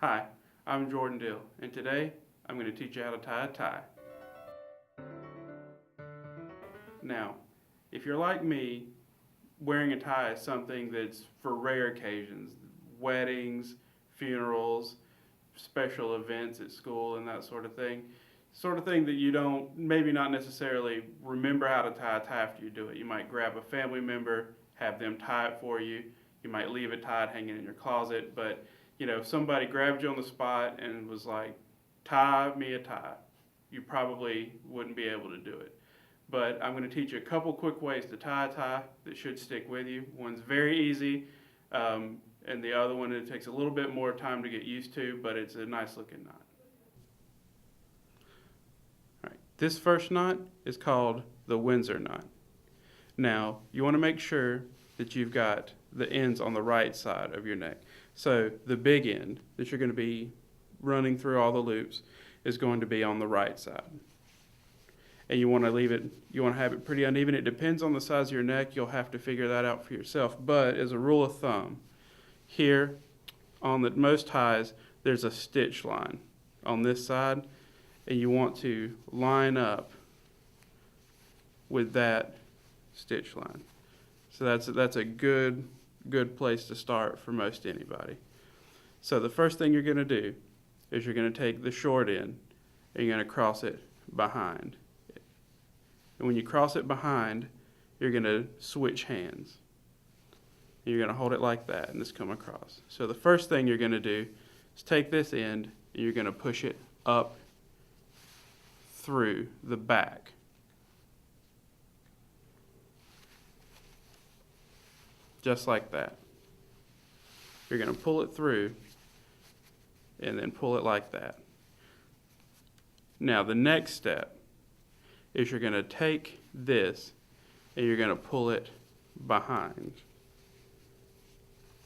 Hi, I'm Jordan Dill, and today I'm going to teach you how to tie a tie. Now, if you're like me, wearing a tie is something that's for rare occasions, weddings, funerals, special events at school, and that sort of thing. Sort of thing that you don't, maybe not necessarily remember how to tie a tie after you do it. You might grab a family member, have them tie it for you. You might leave it tied hanging in your closet, but if somebody grabbed you on the spot and was like, tie me a tie, you probably wouldn't be able to do it. But I'm going to teach you a couple quick ways to tie a tie that should stick with you. One's very easy, and the other one it takes a little bit more time to get used to, but it's a nice looking knot. All right. This first knot is called the Windsor knot. Now, you want to make sure that you've got the ends on the right side of your neck. So the big end that you're going to be running through all the loops is going to be on the right side. And you want to have it pretty uneven. It depends on the size of your neck. You'll have to figure that out for yourself. But as a rule of thumb, here on the most ties, there's a stitch line on this side, and you want to line up with that stitch line. So that's a good place to start for most anybody. So the first thing you're going to do is you're going to take the short end and you're going to cross it behind. And when you cross it behind, you're going to switch hands. And you're going to hold it like that and just come across. So the first thing you're going to do is take this end and you're going to push it up through the back. Just like that. You're going to pull it through and then pull it like that. Now the next step is you're going to take this and you're going to pull it behind.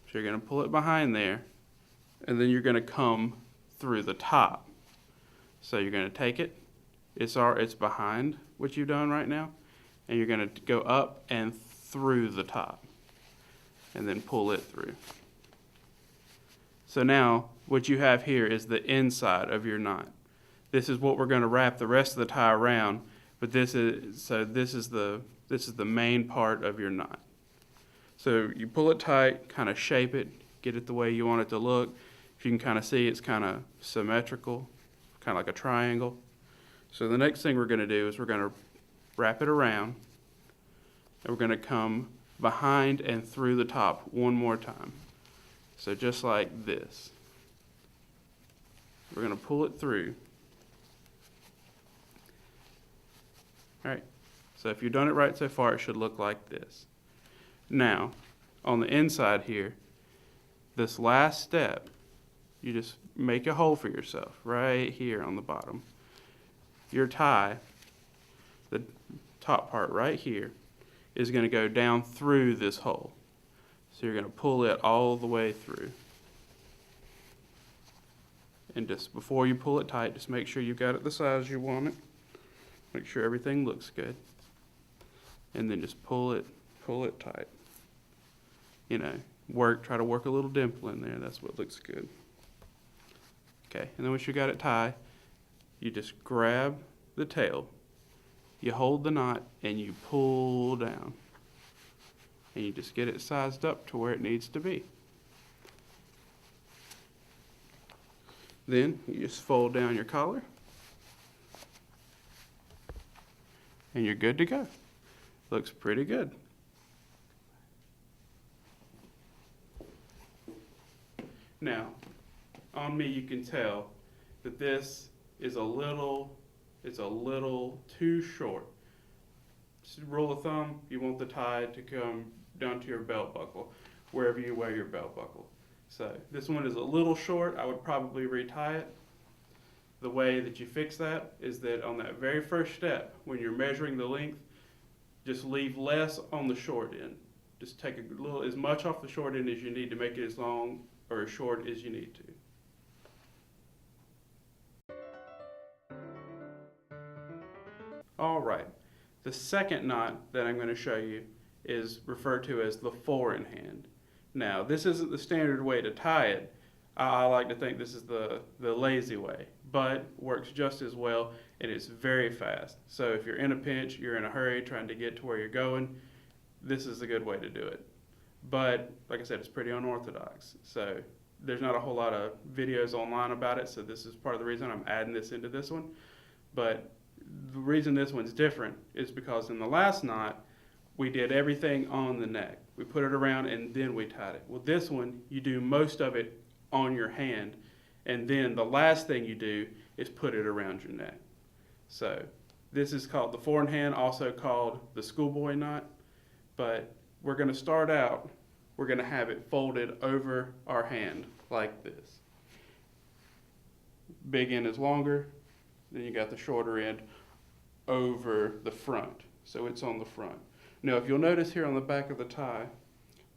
So you're going to pull it behind there and then you're going to come through the top. So you're going to take it, it's behind what you've done right now, and you're going to go up and through the top and then pull it through. So now what you have here is the inside of your knot. This is what we're going to wrap the rest of the tie around, but this is the main part of your knot. So you pull it tight, kind of shape it, get it the way you want it to look. If you can kind of see, it's kind of symmetrical, kind of like a triangle. So the next thing we're going to do is we're going to wrap it around, and we're going to come behind and through the top one more time. So just like this. We're going to pull it through. All right. So if you've done it right so far, it should look like this. Now, on the inside here, this last step, you just make a hole for yourself right here on the bottom. Your tie, the top part right here, is going to go down through this hole. So you're going to pull it all the way through. And just before you pull it tight, just make sure you've got it the size you want it. Make sure everything looks good. And then just pull it tight. Try to work a little dimple in there. That's what looks good. Okay, and then once you got it tied, you just grab the tail, you hold the knot, and you pull down. And you just get it sized up to where it needs to be. Then you just fold down your collar, and you're good to go. Looks pretty good. Now, on me you can tell that this is a little too short. Just rule of thumb, you want the tie to come down to your belt buckle, wherever you wear your belt buckle. So this one is a little short. I would probably retie it. The way that you fix that is that on that very first step, when you're measuring the length, just leave less on the short end. Just take as much off the short end as you need to make it as long or as short as you need to. All right, the second knot that I'm going to show you is referred to as the four-in-hand. Now, this isn't the standard way to tie it. I like to think this is the lazy way, but works just as well, and it's very fast. So if you're in a pinch, you're in a hurry trying to get to where you're going, this is a good way to do it. But like I said, it's pretty unorthodox. So there's not a whole lot of videos online about it, so this is part of the reason I'm adding this into this one. But the reason this one's different is because in the last knot, we did everything on the neck. We put it around and then we tied it. Well, this one, you do most of it on your hand, and then the last thing you do is put it around your neck. So this is called the four in hand, also called the schoolboy knot, but we're going to start out, we're going to have it folded over our hand like this. Big end is longer, then you got the shorter end over the front, so it's on the front. Now if you'll notice here on the back of the tie,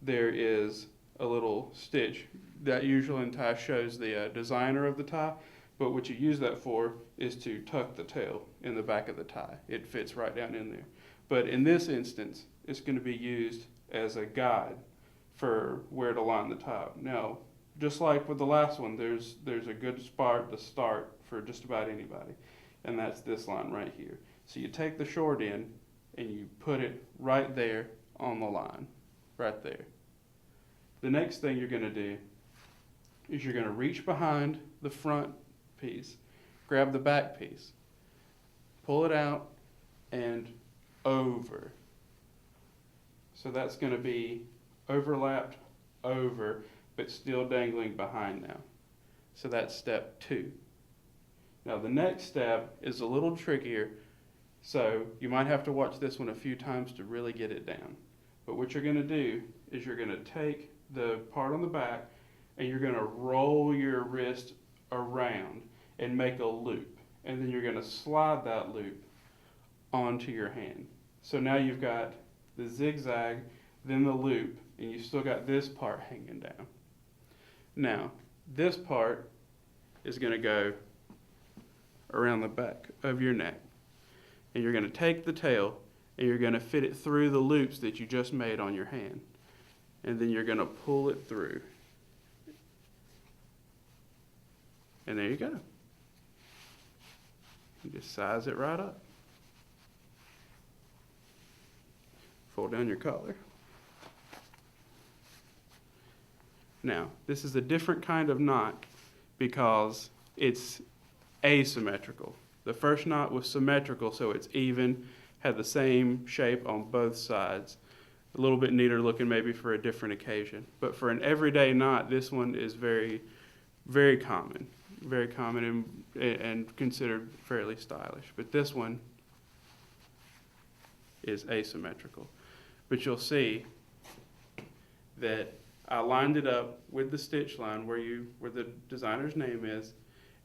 there is a little stitch. That usually in tie shows the designer of the tie, but what you use that for is to tuck the tail in the back of the tie. It fits right down in there. But in this instance, it's going to be used as a guide for where to line the tie. Now, just like with the last one, there's a good spot to start for just about anybody, and that's this line right here. So you take the short end and you put it right there on the line, right there. The next thing you're going to do is you're going to reach behind the front piece, grab the back piece, pull it out, and over. So that's going to be overlapped over, but still dangling behind now. So that's step 2. Now the next step is a little trickier, so you might have to watch this one a few times to really get it down. But what you're going to do is you're going to take the part on the back and you're going to roll your wrist around and make a loop. And then you're going to slide that loop onto your hand. So now you've got the zigzag, then the loop, and you've still got this part hanging down. Now, this part is going to go around the back of your neck. And you're going to take the tail and you're going to fit it through the loops that you just made on your hand. And then you're going to pull it through. And there you go. You just size it right up. Fold down your collar. Now, this is a different kind of knot because it's asymmetrical. The first knot was symmetrical, so it's even, had the same shape on both sides. A little bit neater looking maybe for a different occasion. But for an everyday knot, this one is very, very common. Very common and considered fairly stylish. But this one is asymmetrical. But you'll see that I lined it up with the stitch line where the designer's name is,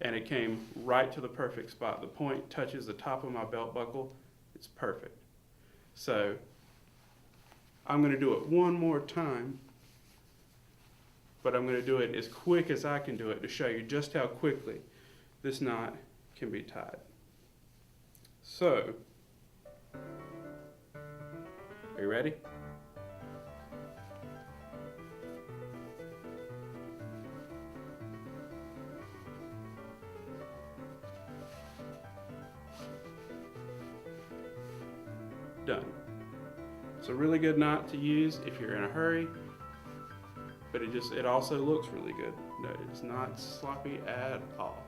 and it came right to the perfect spot. The point touches the top of my belt buckle. It's perfect. So I'm going to do it one more time, but I'm going to do it as quick as I can do it to show you just how quickly this knot can be tied. So, are you ready? Done. It's a really good knot to use if you're in a hurry, but it also looks really good. No, it's not sloppy at all.